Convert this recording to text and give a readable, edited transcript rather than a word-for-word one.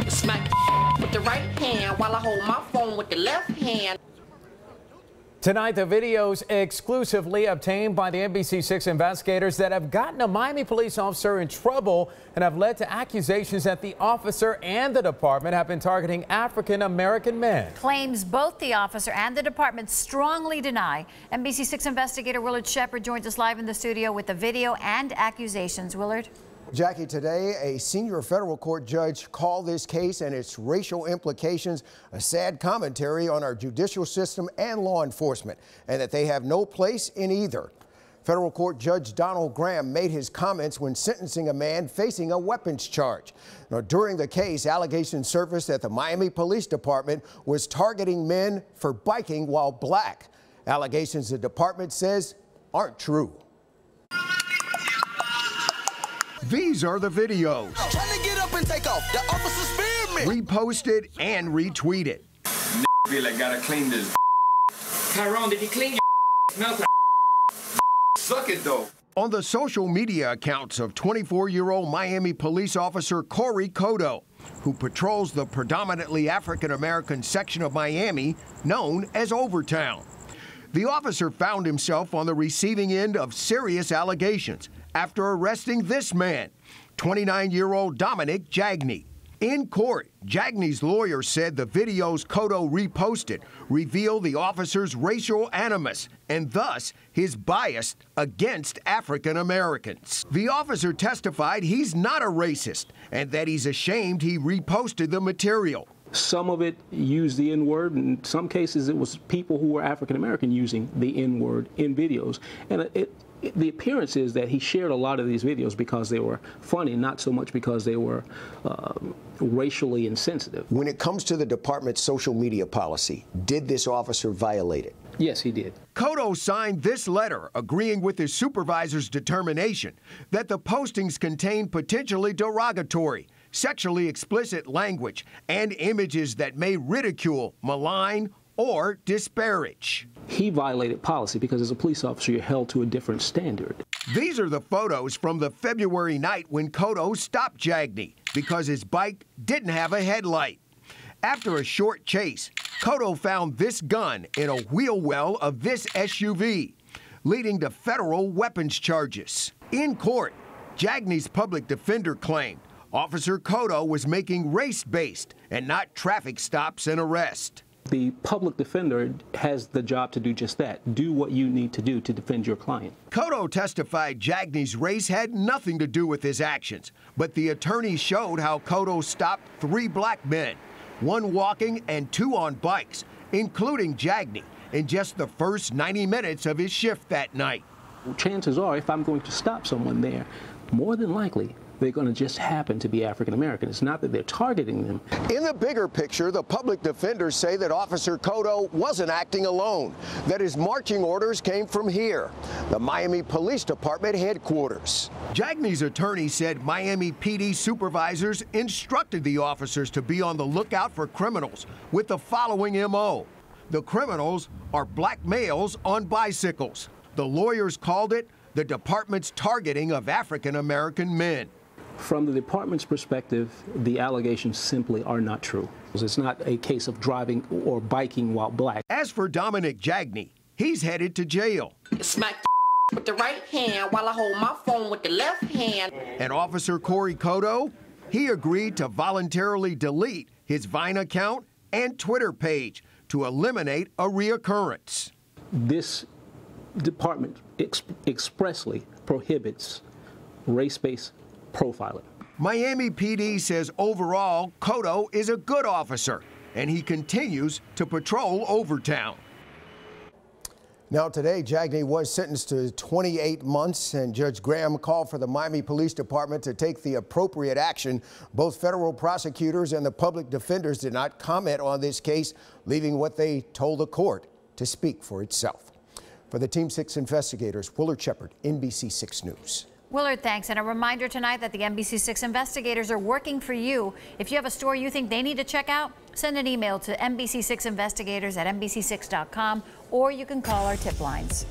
Smack with the right hand while I hold my phone with the left hand. Tonight, the videos exclusively obtained by the NBC6 investigators that have gotten a Miami police officer in trouble and have led to accusations that the officer and the department have been targeting African-American men. Claims both the officer and the department strongly deny. NBC6 investigator Willard joins us live in the studio with the video and accusations. Willard? Jackie, today a senior federal court judge called this case and its racial implications a sad commentary on our judicial system and law enforcement, and that they have no place in either. Federal court Judge Donald Graham made his comments when sentencing a man facing a weapons charge. Now, during the case, allegations surfaced that the Miami Police Department was targeting men for biking while black. Allegations the department says aren't true. These are the videos. Trying to get up and take off. The officer spared me. Reposted and retweeted. Feel like gotta clean this. Tyrone, did you clean your mouth like Suck it though. On the social media accounts of 24-year-old Miami police officer Corey Cotto, who patrols the predominantly African-American section of Miami known as Overtown. The officer found himself on the receiving end of serious allegations after arresting this man, 29-year-old Dominic Jagney. In court, Jagney's lawyer said the videos Cotto reposted reveal the officer's racial animus and thus his bias against African Americans. The officer testified he's not a racist and that he's ashamed he reposted the material. Some of it used the N-word. In some cases, it was people who were African American using the N-word in videos. And the appearance is that he shared a lot of these videos because they were funny, not so much because they were racially insensitive. When it comes to the department's social media policy, did this officer violate it? Yes, he did. Cotto signed this letter agreeing with his supervisor's determination that the postings contained potentially derogatory, sexually explicit language and images that may ridicule, malign, or disparage. He violated policy because as a police officer, you're held to a different standard. These are the photos from the February night when Cotto stopped Jagney because his bike didn't have a headlight. After a short chase, Cotto found this gun in a wheel well of this SUV, leading to federal weapons charges. In court, Jagney's public defender claimed Officer Cotto was making race-based and not traffic stops and arrest. The public defender has the job to do just that. Do what you need to do to defend your client. Cotto testified Jagney's race had nothing to do with his actions, but the attorney showed how Cotto stopped 3 black men, 1 walking and 2 on bikes, including Jagney, in just the first 90 minutes of his shift that night. Chances are, if I'm going to stop someone there, more than likely, they're going to just happen to be African American. It's not that they're targeting them. In the bigger picture, the public defenders say that Officer Cotto wasn't acting alone, that his marching orders came from here, the Miami Police Department headquarters. Jagney's attorney said Miami PD supervisors instructed the officers to be on the lookout for criminals with the following MO. The criminals are black males on bicycles. The lawyers called it the department's targeting of African American men. From the department's perspective, the allegations simply are not true. It's not a case of driving or biking while black. As for Dominic Jagney, he's headed to jail. Smack with the right hand while I hold my phone with the left hand. And Officer Corey Cotto, he agreed to voluntarily delete his Vine account and Twitter page to eliminate a reoccurrence. This department expressly prohibits race-based profiling. Miami PD says overall, Cotto is a good officer, and he continues to patrol Overtown. Now today, Jagney was sentenced to 28 months, and Judge Graham called for the Miami Police Department to take the appropriate action. Both federal prosecutors and the public defenders did not comment on this case, leaving what they told the court to speak for itself. For the Team 6 investigators, Willard, NBC6 News. Willard, thanks. And a reminder tonight that the NBC6 investigators are working for you. If you have a story you think they need to check out, send an email to NBC6investigators@NBC6.com, or you can call our tip lines.